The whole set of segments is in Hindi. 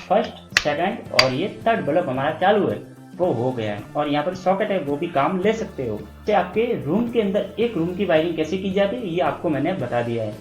फर्स्ट, सेकंड और ये थर्ड बल्ब हमारा चालू है वो हो गया है और यहाँ पर सॉकेट है वो भी काम ले सकते हो। तो आपके रूम के अंदर एक रूम की वायरिंग कैसे की जाती है ये आपको मैंने बता दिया है।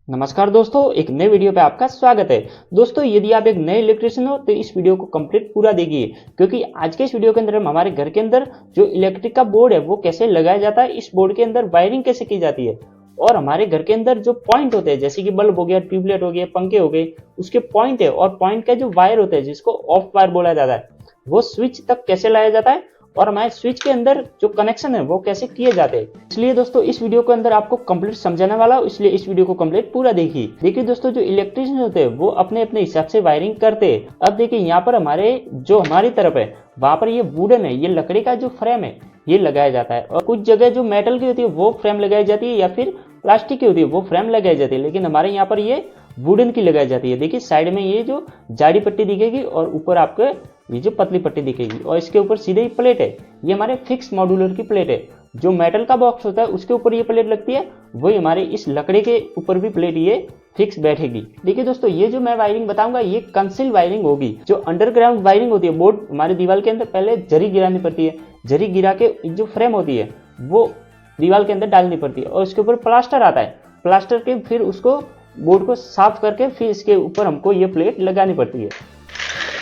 नमस्कार दोस्तों, एक नए वीडियो पे आपका स्वागत है। दोस्तों, यदि आप एक नए इलेक्ट्रिशियन हो तो इस वीडियो को कंप्लीट पूरा देखिए, क्योंकि आज के इस वीडियो के अंदर हम हमारे घर के अंदर जो इलेक्ट्रिक का बोर्ड है वो कैसे लगाया जाता है, इस बोर्ड के अंदर वायरिंग कैसे की जाती है और हमारे घर के अंदर जो पॉइंट होते हैं जैसे कि बल्ब हो गया, ट्यूबलाइट हो गया, पंखे हो गए, उसके पॉइंट है और पॉइंट का जो वायर होता है जिसको ऑफ वायर बोला जाता है वो स्विच तक कैसे लाया जाता है और हमारे स्विच के अंदर जो कनेक्शन है वो कैसे किए जाते हैं। इसलिए दोस्तों इस वीडियो के अंदर आपको कंप्लीट समझाने वाला हूं, इसलिए इस वीडियो को कंप्लीट पूरा देखिए दोस्तों, जो इलेक्ट्रिशियन होते हैं वो अपने अपने हिसाब से वायरिंग करते हैं। अब देखिए यहाँ पर हमारी तरफ है वहां पर ये वुडन है, ये लकड़ी का जो फ्रेम है ये लगाया जाता है और कुछ जगह जो मेटल की होती है वो फ्रेम लगाई जाती है या फिर प्लास्टिक की होती है वो फ्रेम लगाई जाती है, लेकिन हमारे यहाँ पर ये वुडन की लगाई जाती है। देखिए साइड में ये जो जाड़ी पट्टी दिखेगी और ऊपर आपके ये जो पतली पट्टी दिखेगी और इसके ऊपर सीधे ही प्लेट है, ये हमारे फिक्स मॉड्यूलर की प्लेट है। जो मेटल का बॉक्स होता है उसके ऊपर ये प्लेट लगती है, वही हमारे इस लकड़ी के ऊपर भी प्लेट ये फिक्स बैठेगी। देखिए दोस्तों, ये जो मैं वायरिंग बताऊंगा ये कंसील वायरिंग होगी। जो अंडरग्राउंड वायरिंग होती है, बोर्ड हमारे दीवार के अंदर पहले जरी गिरानी पड़ती है, जरी गिरा के जो फ्रेम होती है वो दीवार के अंदर डालनी पड़ती है और उसके ऊपर प्लास्टर आता है, प्लास्टर के फिर उसको बोर्ड को साफ करके फिर इसके ऊपर हमको ये प्लेट लगानी पड़ती है।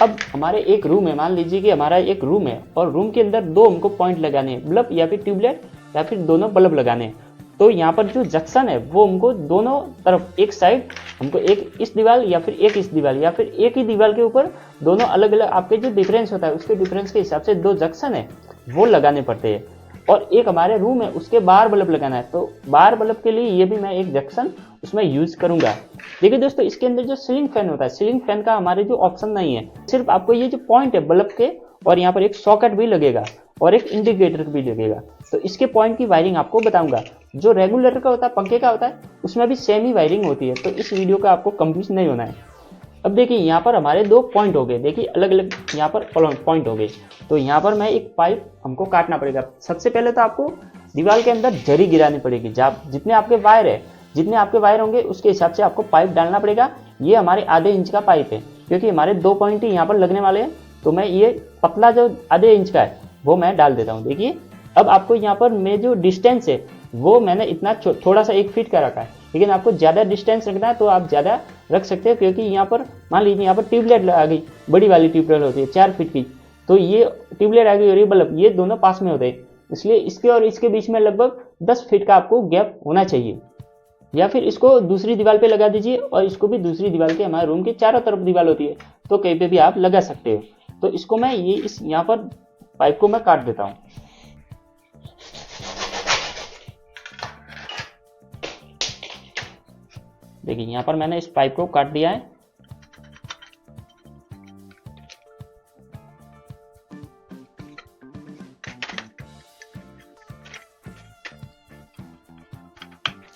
अब हमारे एक रूम है, मान लीजिए कि हमारा एक रूम है और रूम के अंदर दो हमको पॉइंट लगाने हैं, बल्ब या फिर ट्यूबलाइट या फिर दोनों बल्ब लगाने हैं। तो यहाँ पर जो जंक्शन है वो हमको दोनों तरफ, एक साइड हमको एक इस दीवार या फिर एक इस दीवार या फिर एक ही दीवार के ऊपर दोनों अलग अलग आपके जो डिफरेंस होता है उसके डिफरेंस के हिसाब से दो जंक्शन है वो लगाने पड़ते हैं। और एक हमारे रूम है उसके बाहर बल्ब लगाना है, तो बाहर बल्ब के लिए ये भी मैं एक जंक्शन उसमें यूज करूंगा। देखिए दोस्तों, इसके अंदर जो सीलिंग फैन होता है, सीलिंग फैन का हमारे जो ऑप्शन नहीं है, सिर्फ आपको ये जो पॉइंट है बल्ब के और यहाँ पर एक सॉकेट भी लगेगा और एक इंडिकेटर भी लगेगा। तो इसके पॉइंट की वायरिंग आपको बताऊंगा। जो रेगुलेटर का होता है, पंखे का होता है, उसमें भी सेम ही वायरिंग होती है, तो इस वीडियो का आपको कंफ्यूज नहीं होना है। अब देखिए यहाँ पर हमारे दो पॉइंट हो गए, देखिए अलग अलग यहाँ पर पॉइंट हो गए। तो यहाँ पर मैं एक पाइप हमको काटना पड़ेगा। सबसे पहले तो आपको दीवार के अंदर जरी गिरानी पड़ेगी, जितने आपके वायर है, जितने आपके वायर होंगे उसके हिसाब से आपको पाइप डालना पड़ेगा। ये हमारे आधे इंच का पाइप है, क्योंकि हमारे दो पॉइंट ही यहाँ पर लगने वाले हैं, तो मैं ये पतला जो आधे इंच का है वो मैं डाल देता हूँ। देखिए अब आपको यहाँ पर मैं जो डिस्टेंस है वो मैंने इतना थोड़ा सा 1 फीट का रखा है, लेकिन आपको ज़्यादा डिस्टेंस रखना है तो आप ज़्यादा रख सकते हो, क्योंकि यहाँ पर मान लीजिए यहाँ पर ट्यूबलाइट आ गई, बड़ी वाली ट्यूबलाइट होती है 4 फीट की, तो ये ट्यूबलाइट आ गई और ये बल्ब, ये दोनों पास में होते हैं, इसलिए इसके और इसके बीच में लगभग 10 फीट का आपको गैप होना चाहिए। या फिर इसको दूसरी दीवार पे लगा दीजिए और इसको भी दूसरी दीवार के, हमारे रूम के चारों तरफ दीवार होती है तो कहीं पे भी आप लगा सकते हो। तो इसको मैं ये इस यहाँ पर पाइप को मैं काट देता हूँ। देखिए यहाँ पर मैंने इस पाइप को काट दिया है।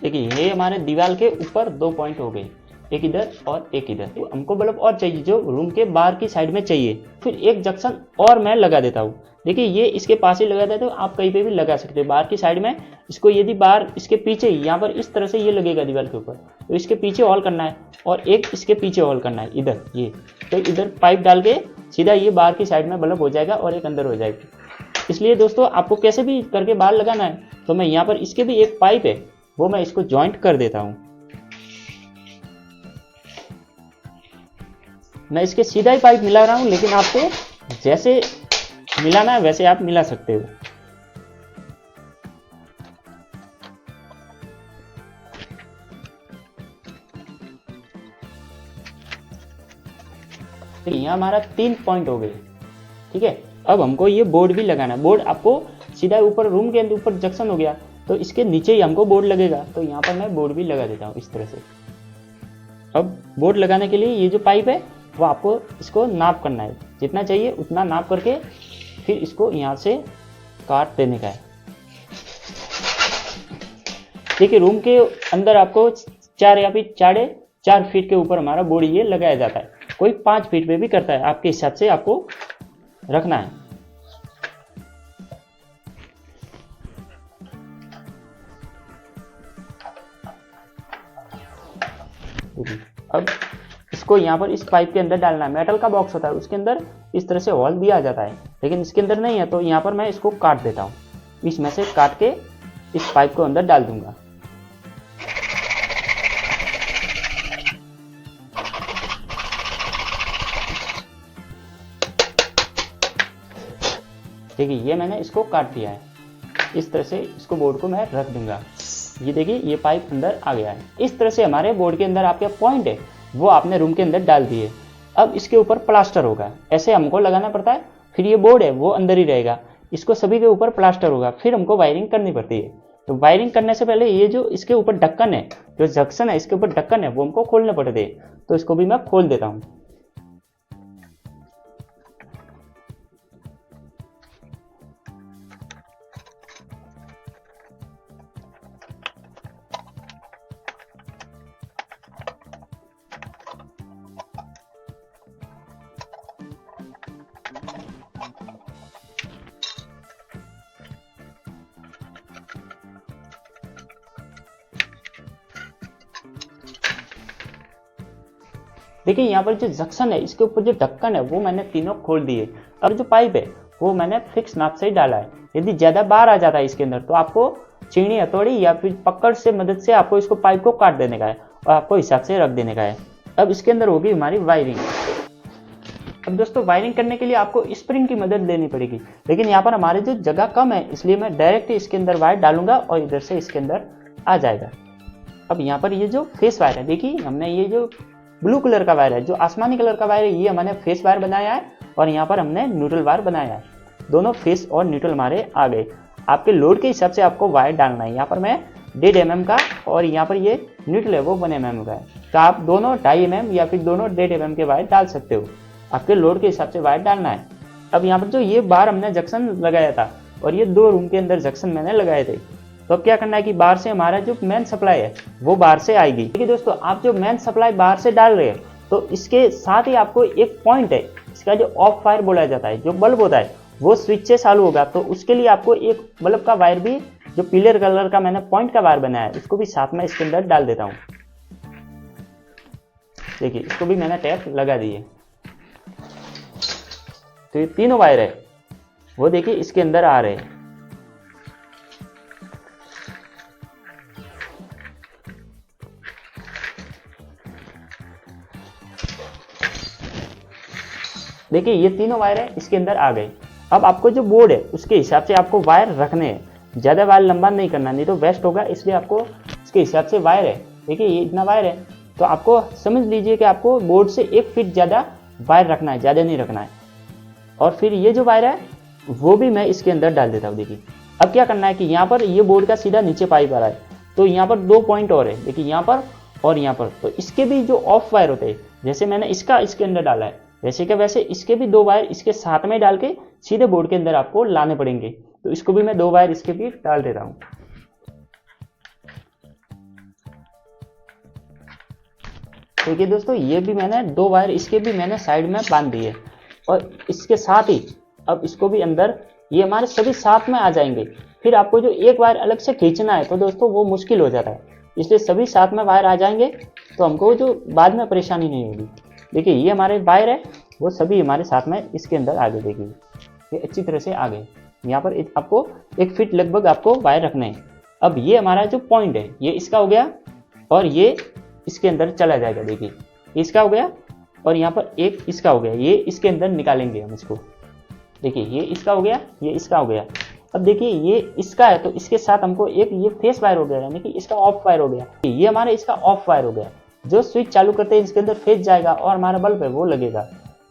देखिए ये हमारे दीवार के ऊपर दो पॉइंट हो गए, एक इधर और एक इधर। तो हमको बल्ब और चाहिए जो रूम के बाहर की साइड में चाहिए, फिर एक जंक्शन और मैं लगा देता हूँ। देखिए ये इसके पास ही लगा देते हो, आप कहीं पे भी लगा सकते हो बाहर की साइड में। इसको यदि बाहर इसके पीछे यहाँ पर इस तरह से ये लगेगा दीवार के ऊपर, तो इसके पीछे हॉल करना है और एक इसके पीछे हॉल करना है इधर, ये तो इधर पाइप डाल के सीधा ये बाहर की साइड में बल्ब हो जाएगा और एक अंदर हो जाएगी। इसलिए दोस्तों आपको कैसे भी करके बाहर लगाना है, तो मैं यहाँ पर इसके भी एक पाइप है वो मैं इसको ज्वाइंट कर देता हूँ। मैं इसके सीधा ही पाइप मिला रहा हूँ, लेकिन आपको जैसे मिलाना है वैसे आप मिला सकते हो। तो यहाँ हमारा 3 पॉइंट हो गए, ठीक है। अब हमको ये बोर्ड भी लगाना है। बोर्ड आपको सीधा ऊपर रूम के अंदर ऊपर जंक्शन हो गया तो इसके नीचे ही हमको बोर्ड लगेगा, तो यहाँ पर मैं बोर्ड भी लगा देता हूँ इस तरह से। अब बोर्ड लगाने के लिए ये जो पाइप है वो आपको इसको नाप करना है, जितना चाहिए उतना नाप करके फिर इसको यहाँ से काट देने का है। देखिए रूम के अंदर आपको 4 या फिर 4.5 फीट के ऊपर हमारा बोर्ड ये लगाया जाता है, कोई 5 फीट पे भी करता है, आपके हिसाब से आपको रखना है। अब इसको यहाँ पर इस पाइप के अंदर डालना है। मेटल का बॉक्स होता है, उसके अंदर इस तरह से होल दिया जाता है, लेकिन इसके अंदर नहीं है, तो यहाँ पर मैं इसको काट देता हूँ। इसमें से काट के इस पाइप को अंदर डाल दूंगा। देखिए ये मैंने इसको काट दिया है। इस तरह से इसको बोर्ड को मैं रख दूंगा। ये देखिए ये पाइप अंदर आ गया है। इस तरह से हमारे बोर्ड के अंदर आपके पॉइंट है वो आपने रूम के अंदर डाल दिए। अब इसके ऊपर प्लास्टर होगा, ऐसे हमको लगाना पड़ता है। फिर ये बोर्ड है वो अंदर ही रहेगा, इसको सभी के ऊपर प्लास्टर होगा, फिर हमको वायरिंग करनी पड़ती है। तो वायरिंग करने से पहले ये जो इसके ऊपर ढक्कन है, जो जंक्शन है इसके ऊपर ढक्कन है, वो हमको खोलने पड़ते हैं। तो इसको भी मैं खोल देता हूँ। देखिए यहाँ पर जो जंक्शन है इसके ऊपर जो ढक्कन है वो मैंने तीनों खोल दिए। अब जो पाइप है वो मैंने फिक्स नाप से ही डाला है। यदि ज़्यादा बाहर आ जाता है इसके अंदर तो आपको चीनी हथौड़ी या फिर पकड़ से मदद से आपको इसको पाइप को काट देने का है और आपको हिसाब से रख देने का है। अब इसके अंदर होगी हमारी वायरिंग। अब दोस्तों वायरिंग करने के लिए आपको स्प्रिंग की मदद लेनी पड़ेगी, लेकिन यहाँ पर हमारी जो जगह कम है इसलिए मैं डायरेक्ट इसके अंदर वायर डालूंगा और इधर से इसके अंदर आ जाएगा। अब यहाँ पर ये जो फेस वायर है, देखिए हमने ये जो ब्लू कलर का वायर है, जो आसमानी कलर का वायर है, ये हमने फेस वायर बनाया है और यहाँ पर हमने न्यूट्रल वायर बनाया है। दोनों फेस और न्यूट्रल हमारे आ गए। आपके लोड के हिसाब से आपको वायर डालना है। यहाँ पर मैं 1.5 mm का और यहाँ पर ये न्यूट्रल है वो 1 mm का है, तो आप दोनों 2.5 mm या फिर दोनों 1.5 mm के वायर डाल सकते हो। आपके लोड के हिसाब से वायर डालना है। अब यहाँ पर जो ये बाहर हमने जंक्शन लगाया था और ये 2 रूम के अंदर जंक्शन मैंने लगाए थे, तो अब क्या करना है कि बाहर से हमारा जो मेन सप्लाई है वो बाहर से आएगी। देखिए दोस्तों, आप जो मेन सप्लाई बाहर से डाल रहे हैं तो इसके साथ ही आपको एक पॉइंट है, इसका जो ऑफ फायर बोला जाता है, जो बल्ब होता है वो स्विच से चालू होगा, तो उसके लिए आपको एक बल्ब का वायर भी, जो पीले कलर का मैंने पॉइंट का वायर बनाया है, उसको भी साथ में इसके अंदर डाल देता हूँ। देखिए इसको भी मैंने टैप लगा दिए। तो ये तीनों वायर है वो देखिए इसके अंदर आ रहे हैं। देखिए ये तीनों वायर है इसके अंदर आ गए। अब आपको जो बोर्ड है उसके हिसाब से आपको वायर रखने हैं। ज़्यादा वायर लंबा नहीं करना, नहीं तो वेस्ट होगा, इसलिए आपको इसके हिसाब से वायर है। देखिए ये इतना वायर है, तो आपको समझ लीजिए कि आपको बोर्ड से 1 फीट ज़्यादा वायर रखना है, ज़्यादा नहीं रखना है। और फिर ये जो वायर है वो भी मैं इसके अंदर डाल देता हूँ। देखिए अब क्या करना है कि यहाँ पर ये बोर्ड का सीधा नीचे पाइप आ रहा है, तो यहाँ पर 2 पॉइंट और है, देखिए यहाँ पर और यहाँ पर। तो इसके भी जो ऑफ वायर होते हैं, जैसे मैंने इसका इसके अंदर डाला है, वैसे क्या वैसे इसके भी 2 वायर इसके साथ में डाल के सीधे बोर्ड के अंदर आपको लाने पड़ेंगे। तो इसको भी मैं 2 वायर इसके भी डाल देता हूँ। देखिए दोस्तों, ये भी मैंने 2 वायर इसके भी मैंने साइड में बांध दिए और इसके साथ ही अब इसको भी अंदर, ये हमारे सभी साथ में आ जाएंगे। फिर आपको जो एक वायर अलग से खींचना है तो दोस्तों वो मुश्किल हो जाता है, इसलिए सभी साथ में वायर आ जाएंगे तो हमको जो बाद में परेशानी नहीं होगी। देखिए ये हमारे वायर है वो सभी हमारे साथ में इसके अंदर आ गए। देखिए ये अच्छी तरह से आ गए। यहाँ पर आपको 1 फीट लगभग आपको वायर रखने हैं। अब ये हमारा जो पॉइंट है ये इसका हो गया और ये इसके अंदर चला जाएगा। देखिए इसका हो गया और यहाँ पर एक इसका हो गया, ये इसके अंदर निकालेंगे हम इसको। देखिए ये इसका हो गया, ये इसका हो गया। अब देखिए ये इसका है तो इसके साथ हमको एक ये फेस वायर हो गया, यानी कि इसका ऑफ वायर हो गया। ये हमारा इसका ऑफ वायर हो गया। जो स्विच चालू करते हैं इसके अंदर फेस जाएगा और हमारा बल्ब है वो लगेगा।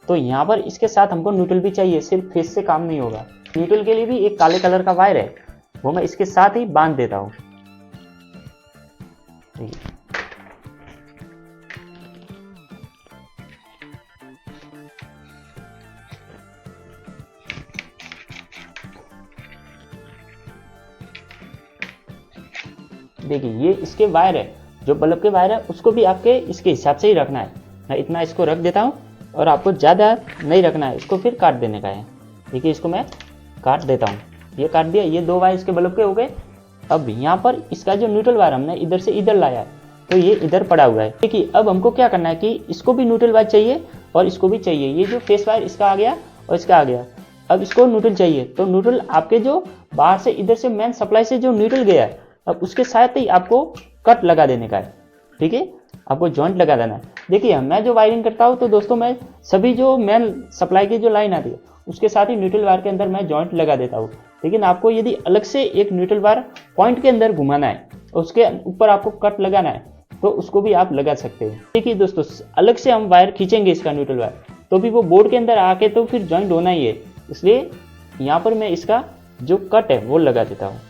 तो यहाँ पर इसके साथ हमको न्यूट्रल भी चाहिए, सिर्फ फेस से काम नहीं होगा। न्यूट्रल के लिए भी एक काले कलर का वायर है वो मैं इसके साथ ही बांध देता हूँ। देखिए ये इसके वायर है, जो बल्ब के वायर है उसको भी आपके इसके हिसाब से ही रखना है। मैं इतना इसको रख देता हूँ और आपको ज़्यादा नहीं रखना है, इसको फिर काट देने का है। देखिए इसको मैं काट देता हूँ, ये काट दिया। ये 2 वायर इसके बल्ब के हो गए। अब यहाँ पर इसका जो न्यूट्रल वायर हमने इधर से इधर लाया है तो ये इधर पड़ा हुआ है। देखिए अब हमको क्या करना है कि इसको भी न्यूट्रल वायर चाहिए और इसको भी चाहिए। ये जो फेस वायर इसका आ गया और इसका आ गया, अब इसको न्यूट्रल चाहिए। तो न्यूट्रल आपके जो बाहर से इधर से मेन सप्लाई से जो न्यूट्रल गया है, अब उसके साथ ही आपको कट लगा देने का है। ठीक है, आपको जॉइंट लगा देना है। देखिए मैं जो वायरिंग करता हूँ तो दोस्तों मैं सभी जो मेन सप्लाई की जो लाइन आती है उसके साथ ही न्यूट्रल वायर के अंदर मैं जॉइंट लगा देता हूँ। लेकिन आपको यदि अलग से एक न्यूट्रल वायर पॉइंट के अंदर घुमाना है और उसके ऊपर आपको कट लगाना है तो उसको भी आप लगा सकते हो। देखिए दोस्तों अलग से हम वायर खींचेंगे इसका न्यूट्रल वायर तो भी वो बोर्ड के अंदर आके तो फिर जॉइंट होना ही है, इसलिए यहाँ पर मैं इसका जो कट है वो लगा देता हूँ।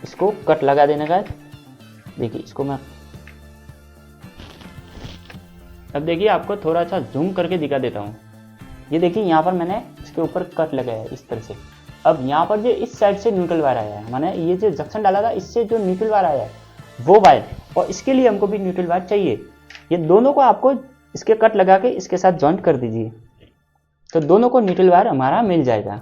इसको कट लगा देने का, देखिए इसको मैं अब देखिए आपको थोड़ा सा जूम करके दिखा देता हूँ। ये देखिए यहाँ पर मैंने इसके ऊपर कट लगाया है इस तरह से। अब यहाँ पर जो इस साइड से न्यूट्रल वायर आया है, मैंने ये जो जंक्शन डाला था इससे जो न्यूट्रल वायर आया है वो वायर, और इसके लिए हमको भी न्यूट्रल वायर चाहिए। ये दोनों को आपको इसके कट लगा के इसके साथ जॉइंट कर दीजिए तो दोनों को न्यूट्रल वायर हमारा मिल जाएगा।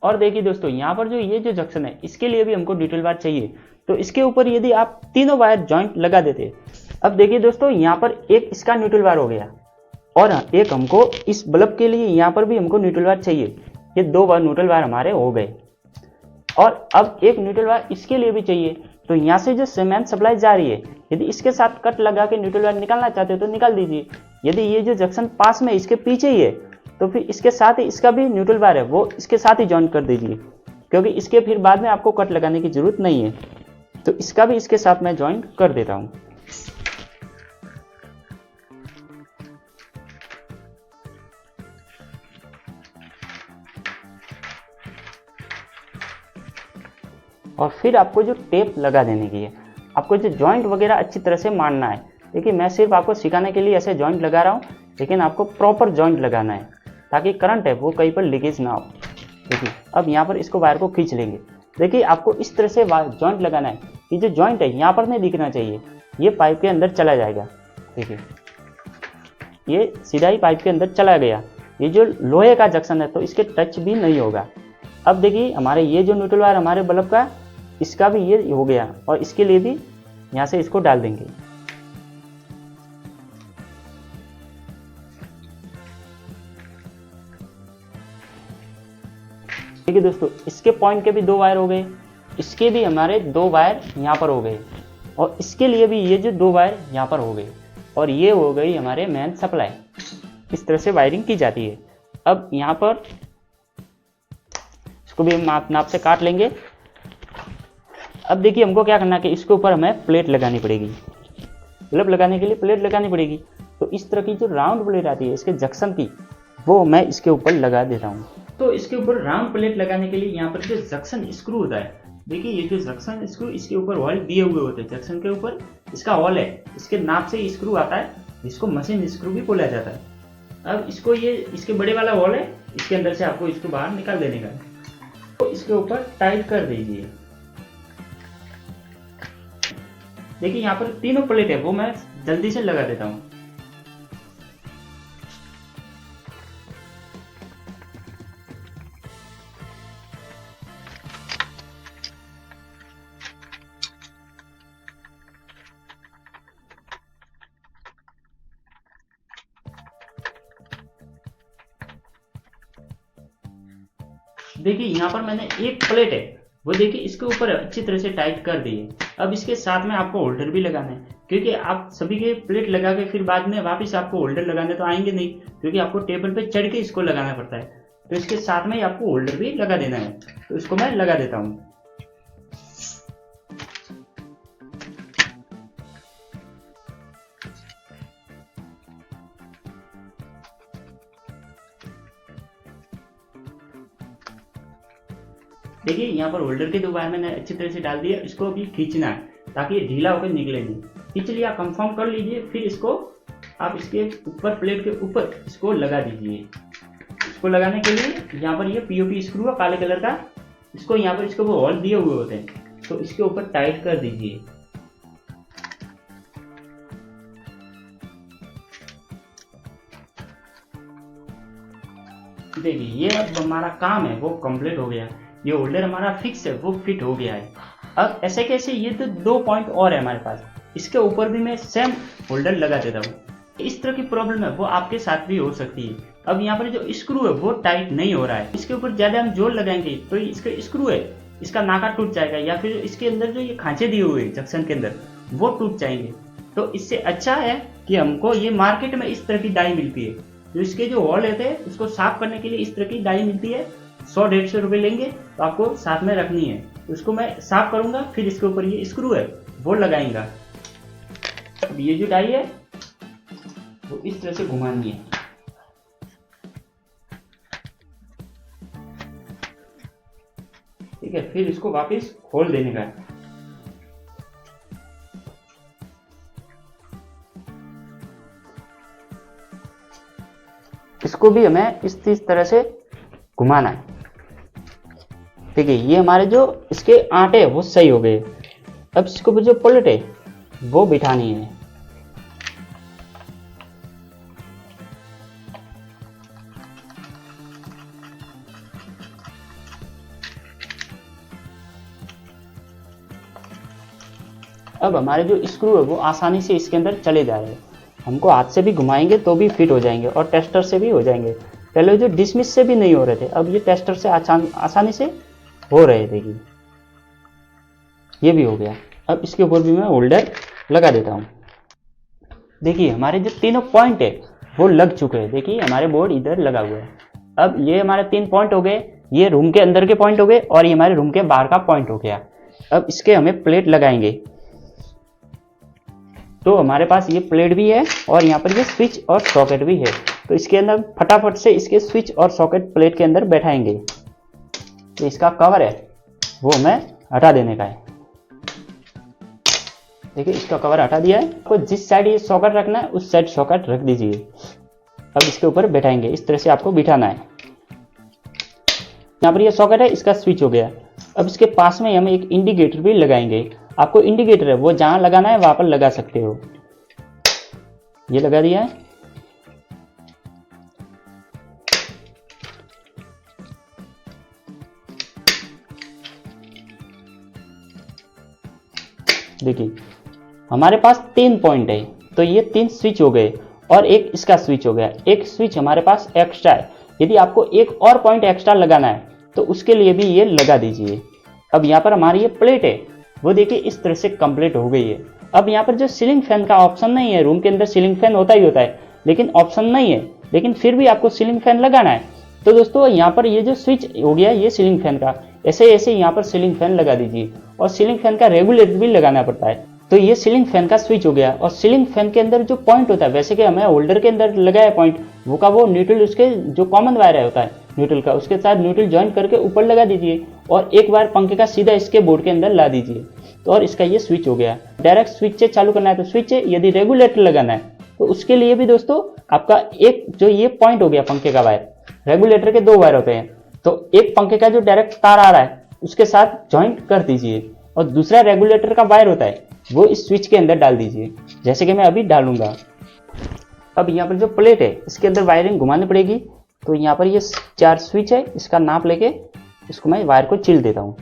और देखिए दोस्तों यहाँ पर जो ये जो जंक्शन है इसके लिए भी हमको न्यूट्रल वायर चाहिए, तो इसके ऊपर यदि आप तीनों वायर जॉइंट लगा देते। अब देखिए दोस्तों यहाँ पर एक इसका न्यूट्रल वायर हो गया और एक हमको इस बल्ब के लिए यहाँ पर भी हमको न्यूट्रल वायर चाहिए। ये दो बार न्यूट्रल वायर हमारे हो गए और अब एक न्यूट्रल वायर इसके लिए भी चाहिए। तो यहाँ से जो सीमेंट सप्लाई जा रही है यदि इसके साथ कट लगा के न्यूट्रल वायर निकालना चाहते हो तो निकाल दीजिए। यदि ये जो जंक्शन पास में इसके पीछे ही है तो फिर इसके साथ ही इसका भी न्यूट्रल वायर है वो इसके साथ ही जॉइन कर दीजिए, क्योंकि इसके फिर बाद में आपको कट लगाने की जरूरत नहीं है। तो इसका भी इसके साथ मैं जॉइन कर देता हूँ। और फिर आपको जो टेप लगा देने की है, आपको जो जॉइंट वगैरह अच्छी तरह से मारना है। देखिए मैं सिर्फ आपको सिखाने के लिए ऐसे जॉइंट लगा रहा हूँ, लेकिन आपको प्रॉपर जॉइंट लगाना है ताकि करंट है वो कहीं पर लीकेज ना हो। देखिए अब यहाँ पर इसको वायर को खींच लेंगे। देखिए आपको इस तरह से जॉइंट लगाना है कि जो जॉइंट है यहाँ पर नहीं दिखना चाहिए, ये पाइप के अंदर चला जाएगा। देखिए ये सीधा ही पाइप के अंदर चला गया। ये जो लोहे का जंक्शन है तो इसके टच भी नहीं होगा। अब देखिए हमारे ये जो न्यूट्रल वायर हमारे बल्ब का, इसका भी ये हो गया और इसके लिए भी यहाँ से इसको डाल देंगे। ठीक है दोस्तों, इसके पॉइंट के भी दो वायर हो गए, इसके भी हमारे दो वायर यहाँ पर हो गए और इसके लिए भी ये जो दो वायर यहाँ पर हो गए और ये हो गई हमारे मेन सप्लाई। इस तरह से वायरिंग की जाती है। अब यहाँ पर इसको भी हम नाप से काट लेंगे। अब देखिए हमको क्या करना है कि इसके ऊपर हमें प्लेट लगानी पड़ेगी। बल्ब लगाने के लिए प्लेट लगानी पड़ेगी। तो इस तरह की जो राउंड प्लेट आती है इसके जंक्शन की, वो मैं इसके ऊपर लगा देता हूँ। तो इसके ऊपर राउंड प्लेट लगाने के लिए यहाँ पर जो जंक्शन स्क्रू होता है, देखिए ये जो जंक्शन स्क्रू इसके ऊपर होल दिए हुए होते हैं। जंक्शन के ऊपर इसका होल है, इसके नाप से स्क्रू आता है जिसको मशीन स्क्रू भी बोला जाता है। अब इसको ये इसके बड़े वाला होल है, इसके अंदर से आपको इसको बाहर निकाल देने का, तो इसके ऊपर टाइट कर दीजिए। देखिए यहाँ पर तीनों प्लेट है वो मैं जल्दी से लगा देता हूँ। देखिए यहाँ पर मैंने एक प्लेट है वो देखिए इसके ऊपर अच्छी तरह से टाइट कर दी है। अब इसके साथ में आपको होल्डर भी लगाना है, क्योंकि आप सभी के प्लेट लगा के फिर बाद में वापस आपको होल्डर लगाने तो आएंगे नहीं, क्योंकि आपको टेबल पे चढ़ के इसको लगाना पड़ता है। तो इसके साथ में ही आपको होल्डर भी लगा देना है। तो इसको मैं लगा देता हूँ। देखिए यहाँ पर होल्डर के दो वायर मैंने अच्छी तरह से डाल दिया। इसको अभी खींचना है ताकि ये ढीला होकर निकले नहीं। खींच लिया, कंफर्म कर लीजिए। फिर इसको आप इसके ऊपर प्लेट के ऊपर इसको लगा दीजिए। इसको लगाने के लिए यहाँ पर ये पीओपी स्क्रू है काले कलर का, इसको यहाँ पर इसके ऊपर होल दिए हुए होते हैं, तो इसके ऊपर टाइट कर दीजिए। देखिए ये अब हमारा काम है वो कंप्लीट हो गया। ये होल्डर हमारा फिक्स है वो फिट हो गया है। अब ऐसे कैसे, ये तो 2 पॉइंट और है हमारे पास, इसके ऊपर भी मैं सेम होल्डर लगा देता हूँ। इस तरह की प्रॉब्लम है वो आपके साथ भी हो सकती है। अब यहाँ पर जो स्क्रू है वो टाइट नहीं हो रहा है, इसके ऊपर ज्यादा हम जोर लगाएंगे तो इसका स्क्रू है इसका नाका टूट जाएगा, या फिर इसके अंदर जो ये खांचे दिए हुए जंक्शन के अंदर वो टूट जाएंगे। तो इससे अच्छा है कि हमको ये मार्केट में इस तरह की डाई मिलती है, तो इसके जो होल रहते हैं उसको साफ करने के लिए इस तरह की डाई मिलती है। 100-150 रुपये लेंगे तो आपको साथ में रखनी है। उसको मैं साफ करूंगा, फिर इसके ऊपर ये स्क्रू है वो लगाएंगा। अब ये जो डाई है वो इस तरह से घुमानी है। ठीक है, फिर इसको वापस खोल देने का है। इसको भी हमें इस तरह से घुमाना है। ठीक है, ये हमारे जो इसके आटे हैं वो सही हो गए। अब इसके ऊपर जो पलट है वो बिठानी है। अब हमारे जो स्क्रू है वो आसानी से इसके अंदर चले जा रहे हैं। हमको हाथ से भी घुमाएंगे तो भी फिट हो जाएंगे और टेस्टर से भी हो जाएंगे। पहले जो डिसमिस से भी नहीं हो रहे थे, अब ये टेस्टर से आसानी से हो रहे। देखिए ये भी हो गया। अब इसके ऊपर भी मैं होल्डर लगा देता हूँ। देखिए हमारे जो तीनों पॉइंट है वो लग चुके हैं। देखिए हमारे बोर्ड इधर लगा हुआ है। अब ये हमारे 3 पॉइंट हो गए, ये रूम के अंदर के पॉइंट हो गए और ये हमारे रूम के बाहर का पॉइंट हो गया। अब इसके हमें प्लेट लगाएंगे। तो हमारे पास ये प्लेट भी है और यहाँ पर ये स्विच और सॉकेट भी है। तो इसके अंदर फटाफट से इसके स्विच और सॉकेट प्लेट के अंदर बैठाएंगे। तो इसका कवर है वो हमें हटा देने का है। देखिए इसका कवर हटा दिया है। आपको जिस साइड ये सॉकेट रखना है उस साइड सॉकेट रख दीजिए। अब इसके ऊपर बैठाएंगे, इस तरह से आपको बिठाना है। यहाँ पर ये सॉकेट है, इसका स्विच हो गया। अब इसके पास में हम एक इंडिकेटर भी लगाएंगे। आपको इंडिकेटर है वो जहां लगाना है वहां पर लगा सकते हो। ये लगा दिया है। देखिए हमारे पास 3 पॉइंट है, तो ये 3 स्विच हो गए और एक इसका स्विच हो गया। एक स्विच हमारे पास एक्स्ट्रा है। यदि आपको एक और पॉइंट एक्स्ट्रा लगाना है तो उसके लिए भी ये लगा दीजिए। अब यहाँ पर हमारी ये प्लेट है वो देखिए इस तरह से कंप्लीट हो गई है। अब यहाँ पर जो सीलिंग फैन का ऑप्शन नहीं है, रूम के अंदर सीलिंग फैन होता ही होता है लेकिन ऑप्शन नहीं है, लेकिन फिर भी आपको सीलिंग फैन लगाना है। तो दोस्तों यहाँ पर ये जो स्विच हो गया ये सीलिंग फैन का, ऐसे ऐसे यहाँ पर सीलिंग फैन लगा दीजिए। और सीलिंग फैन का रेगुलेटर भी लगाना पड़ता है। तो ये सीलिंग फैन का स्विच हो गया। और सीलिंग फैन के अंदर जो पॉइंट होता है, वैसे कि हमें होल्डर के अंदर लगाया पॉइंट, वो का वो न्यूट्रल उसके जो कॉमन वायर होता है न्यूट्रल का, उसके साथ न्यूट्रल ज्वाइंट करके ऊपर लगा दीजिए और एक वायर पंखे का सीधा इसके बोर्ड के अंदर ला दीजिए। तो और इसका ये स्विच हो गया। डायरेक्ट स्विच से चालू करना है तो स्विच है, यदि रेगुलेटर लगाना है तो उसके लिए भी दोस्तों आपका एक जो ये पॉइंट हो गया पंखे का वायर, रेगुलेटर के 2 वायर होते हैं, तो एक पंखे का जो डायरेक्ट तार आ रहा है उसके साथ ज्वाइंट कर दीजिए और दूसरा रेगुलेटर का वायर होता है वो इस स्विच के अंदर डाल दीजिए, जैसे कि मैं अभी डालूंगा। अब यहाँ पर जो प्लेट है इसके अंदर वायरिंग घुमानी पड़ेगी। तो यहाँ पर ये 4 स्विच है, इसका नाप लेके इसको मैं वायर को चिल देता हूँ।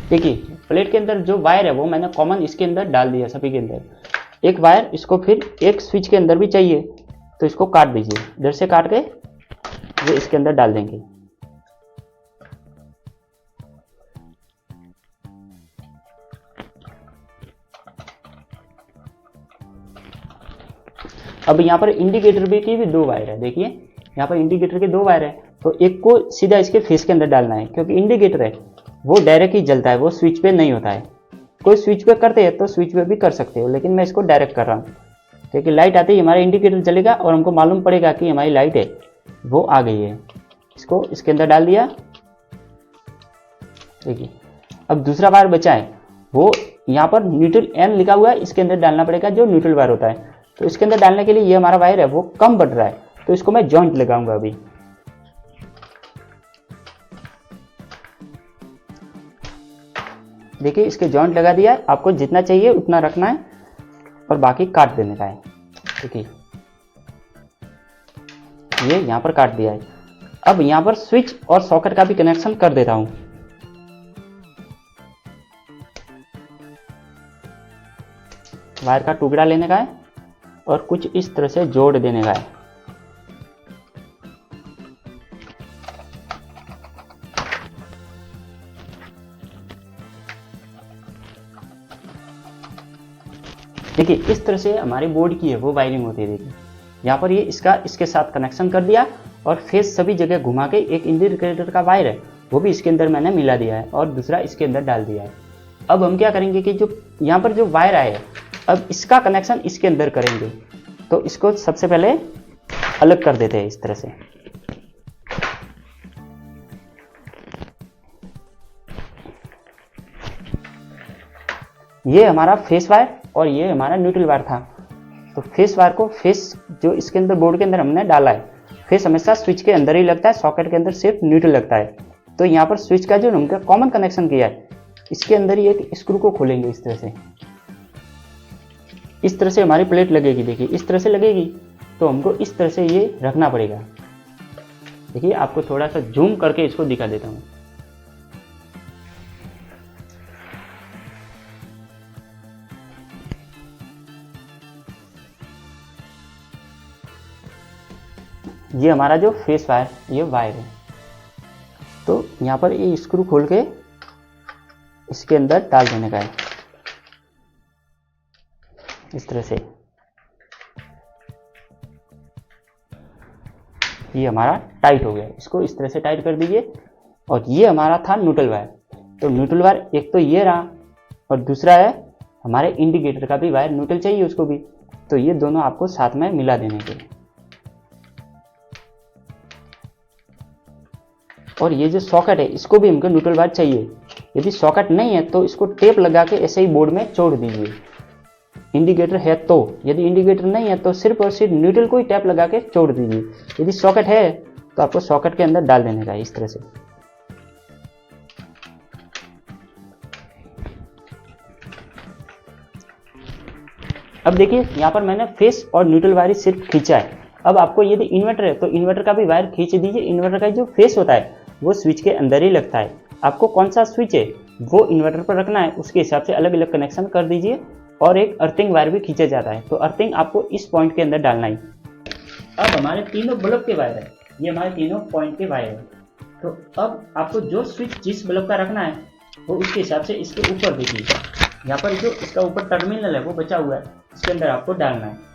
देखिए प्लेट के अंदर जो वायर है वो मैंने कॉमन इसके अंदर डाल दिया, सभी के अंदर एक वायर। इसको फिर एक स्विच के अंदर भी चाहिए तो इसको काट दीजिए, इधर से काट के वो इसके अंदर डाल देंगे। अब यहाँ पर इंडिकेटर भी की भी 2 वायर है। देखिए यहाँ पर इंडिकेटर के 2 वायर है, तो एक को सीधा इसके फेस के अंदर डालना है, क्योंकि इंडिकेटर है वो डायरेक्ट ही जलता है, वो स्विच पे नहीं होता है। कोई स्विच पे करते हैं तो स्विच पे भी कर सकते हो, लेकिन मैं इसको डायरेक्ट कर रहा हूँ, क्योंकि लाइट आते ही हमारा इंडिकेटर जलेगा और हमको मालूम पड़ेगा कि हमारी लाइट है वो आ गई है। इसको इसके अंदर डाल दिया। देखिए अब दूसरा वायर बचा है वो यहाँ पर न्यूट्रल एन लिखा हुआ है, इसके अंदर डालना पड़ेगा जो न्यूट्रल वायर होता है। तो इसके अंदर डालने के लिए ये हमारा वायर है वो कम बढ़ रहा है, तो इसको मैं जॉइंट लगाऊंगा अभी। देखिए इसके जॉइंट लगा दिया है, आपको जितना चाहिए उतना रखना है और बाकी काट देने का है। देखिए ये यहाँ पर काट दिया है। अब यहाँ पर स्विच और सॉकेट का भी कनेक्शन कर देता हूँ। वायर का टुकड़ा लेने का है और कुछ इस तरह से जोड़ देने का है। देखिए इस तरह से हमारी बोर्ड की है वो वायरिंग होती है। देखिए यहाँ पर ये इसके साथ कनेक्शन कर दिया और फेस सभी जगह घुमा के एक इंडिकेटर का वायर है वो भी इसके अंदर मैंने मिला दिया है और दूसरा इसके अंदर डाल दिया है। अब हम क्या करेंगे कि जो यहाँ पर जो वायर आया है अब इसका कनेक्शन इसके अंदर करेंगे। तो इसको सबसे पहले अलग कर देते हैं इस तरह से। ये हमारा फेस वायर और ये हमारा न्यूट्रल वायर था। तो फेस वायर को फेस जो इसके अंदर बोर्ड के अंदर हमने डाला है, फेस हमेशा स्विच के अंदर ही लगता है, सॉकेट के अंदर सिर्फ न्यूट्रल लगता है। तो यहाँ पर स्विच का जो हमने कॉमन कनेक्शन किया है इसके अंदर ही एक स्क्रू को खोलेंगे इस तरह से। इस तरह से हमारी प्लेट लगेगी। देखिए इस तरह से लगेगी, तो हमको इस तरह से ये रखना पड़ेगा। देखिए आपको थोड़ा सा जूम करके इसको दिखा देता हूँ। ये हमारा जो फेस वायर ये वायर है। तो यहाँ पर ये स्क्रू खोल के इसके अंदर डाल देने का है इस तरह से। ये हमारा टाइट हो गया, इसको इस तरह से टाइट कर दीजिए। और ये हमारा था न्यूट्रल वायर। तो न्यूट्रल वायर एक तो ये रहा और दूसरा है हमारे इंडिकेटर का भी वायर, न्यूट्रल चाहिए उसको भी। तो ये दोनों आपको साथ में मिला देने के। और ये जो सॉकेट है इसको भी हमको न्यूट्रल वायर चाहिए। यदि सॉकेट नहीं है तो इसको टेप लगा के ऐसे ही बोर्ड में जोड़ दीजिए। इंडिकेटर है तो, यदि इंडिकेटर नहीं है तो सिर्फ और सिर्फ न्यूट्रल को ही टैप लगा के जोड़ दीजिए। यदि सॉकेट है तो आपको सॉकेट के अंदर डाल देने का है इस तरह से। अब देखिए यहाँ पर मैंने फेस और न्यूट्रल वायर सिर्फ खींचा है। अब आपको यदि इन्वर्टर है तो इन्वर्टर का भी वायर खींच दीजिए। इन्वर्टर का जो फेस होता है वो स्विच के अंदर ही लगता है। आपको कौन सा स्विच है वो इन्वर्टर पर रखना है, उसके हिसाब से अलग अलग कनेक्शन कर दीजिए। और एक अर्थिंग वायर भी खींचा जाता है, तो अर्थिंग आपको इस पॉइंट के अंदर डालना ही। अब हमारे तीनों बल्ब के वायर है, ये हमारे तीनों पॉइंट के वायर है। तो अब आपको जो स्विच जिस बल्ब का रखना है वो उसके हिसाब से इसके ऊपर देखिए, यहाँ पर जो इसका ऊपर टर्मिनल है वो बचा हुआ है, इसके अंदर आपको डालना है।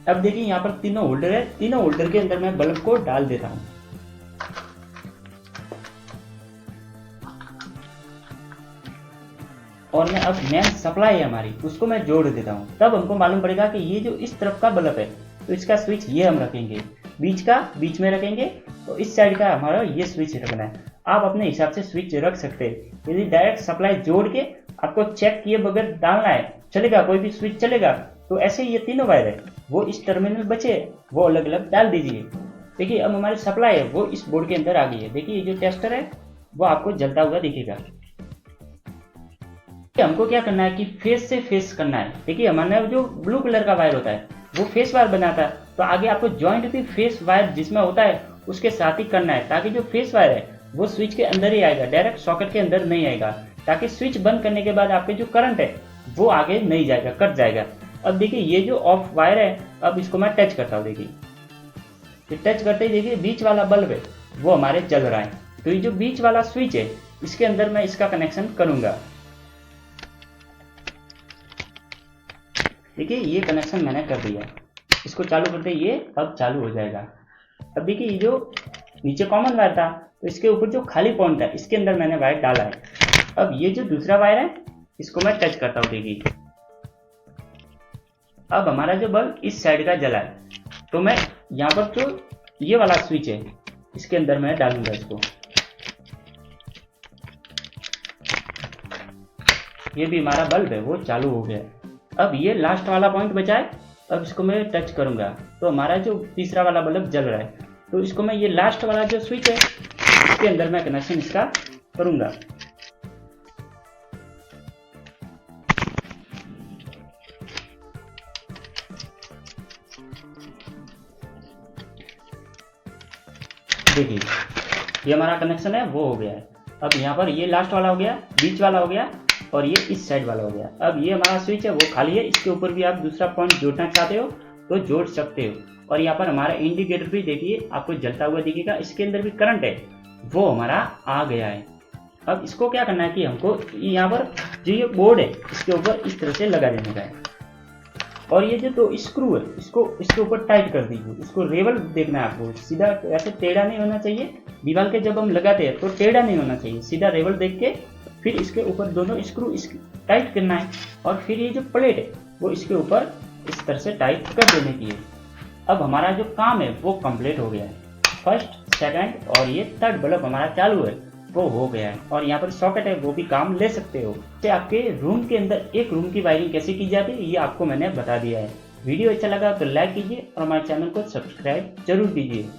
अब देखिए यहाँ पर तीनों होल्डर है, तीनों होल्डर के अंदर मैं बल्ब को डाल देता हूँ। और मैं अब मेन सप्लाई है हमारी उसको मैं जोड़ देता हूँ। तब हमको मालूम पड़ेगा कि ये जो इस तरफ का बल्ब है तो इसका स्विच ये हम रखेंगे, बीच का बीच में रखेंगे, तो इस साइड का हमारा ये स्विच रखना है। आप अपने हिसाब से स्विच रख सकते हैं। यदि डायरेक्ट सप्लाई जोड़ के आपको चेक किए बगैर डालना है चलेगा, कोई भी स्विच चलेगा। तो ऐसे ही ये तीनों वायर है वो इस टर्मिनल बचे वो अलग अलग डाल दीजिए। देखिए अब हमारी सप्लाई है वो इस बोर्ड के अंदर आ गई है। देखिए ये जो टेस्टर है वो आपको जलता हुआ दिखेगा। हमको क्या करना है कि फेस से फेस करना है। देखिए हमारे जो ब्लू कलर का वायर होता है वो फेस वायर बनाता है, तो आगे आपको जॉइंट भी फेस वायर जिसमें होता है उसके साथ ही करना है, ताकि जो फेस वायर है वो स्विच के अंदर ही आएगा, डायरेक्ट सॉकेट के अंदर नहीं आएगा, ताकि स्विच बंद करने के बाद आपके जो करंट है वो आगे नहीं जाएगा, कट जाएगा। अब देखिए ये जो ऑफ वायर है, अब इसको मैं टच करता हूँ। देखिए टच करते ही देखिए बीच वाला बल्ब है वो हमारे जल रहा है। तो ये जो बीच वाला स्विच है इसके अंदर मैं इसका कनेक्शन करूंगा। देखिए ये कनेक्शन मैंने कर दिया, इसको चालू करते ये अब चालू हो जाएगा। अब देखिए ये जो नीचे कॉमन वायर था तो इसके ऊपर जो खाली पॉइंट है इसके अंदर मैंने वायर डाला है। अब ये जो दूसरा वायर है इसको मैं टच करता हूँ। देखिए अब हमारा जो बल्ब इस साइड का जला है, तो मैं यहाँ पर जो ये वाला स्विच है इसके अंदर मैं डालूंगा इसको। ये भी हमारा बल्ब है वो चालू हो गया। अब ये लास्ट वाला पॉइंट बचा है, अब इसको मैं टच करूंगा तो हमारा जो तीसरा वाला बल्ब जल रहा है। तो इसको मैं ये लास्ट वाला जो स्विच है इसके अंदर मैं कनेक्शन इसका करूंगा। देखिए ये हमारा कनेक्शन है वो हो गया है। अब यहाँ पर ये लास्ट वाला हो गया, बीच वाला हो गया और ये इस साइड वाला हो गया। अब ये हमारा स्विच है वो खाली है, इसके ऊपर भी आप दूसरा पॉइंट जोड़ना चाहते हो तो जोड़ सकते हो। और यहाँ पर हमारा इंडिकेटर भी देखिए आपको जलता हुआ दिखेगा, इसके अंदर भी करंट है वो हमारा आ गया है। अब इसको क्या करना है कि हमको यहाँ पर जो ये बोर्ड है इसके ऊपर इस तरह से लगा देने का है। और ये जो तो स्क्रू है इसको इसके ऊपर टाइट कर दीजिए। इसको रेवल देखना है आपको, सीधा ऐसे टेढ़ा नहीं होना चाहिए। दीवार के जब हम लगाते हैं तो टेढ़ा नहीं होना चाहिए, सीधा रेवल देख के फिर इसके ऊपर दोनों स्क्रू टाइट करना है। और फिर ये जो प्लेट है वो इसके ऊपर इस तरह से टाइट कर देने की है। अब हमारा जो काम है वो कंप्लीट हो गया है। फर्स्ट, सेकंड और ये थर्ड बल्ब हमारा चालू है वो हो गया है। और यहाँ पर सॉकेट है वो भी काम ले सकते हो। तो आपके रूम के अंदर एक रूम की वायरिंग कैसे की जाती है ये आपको मैंने बता दिया है। वीडियो अच्छा लगा तो लाइक कीजिए और हमारे चैनल को सब्सक्राइब जरूर कीजिए।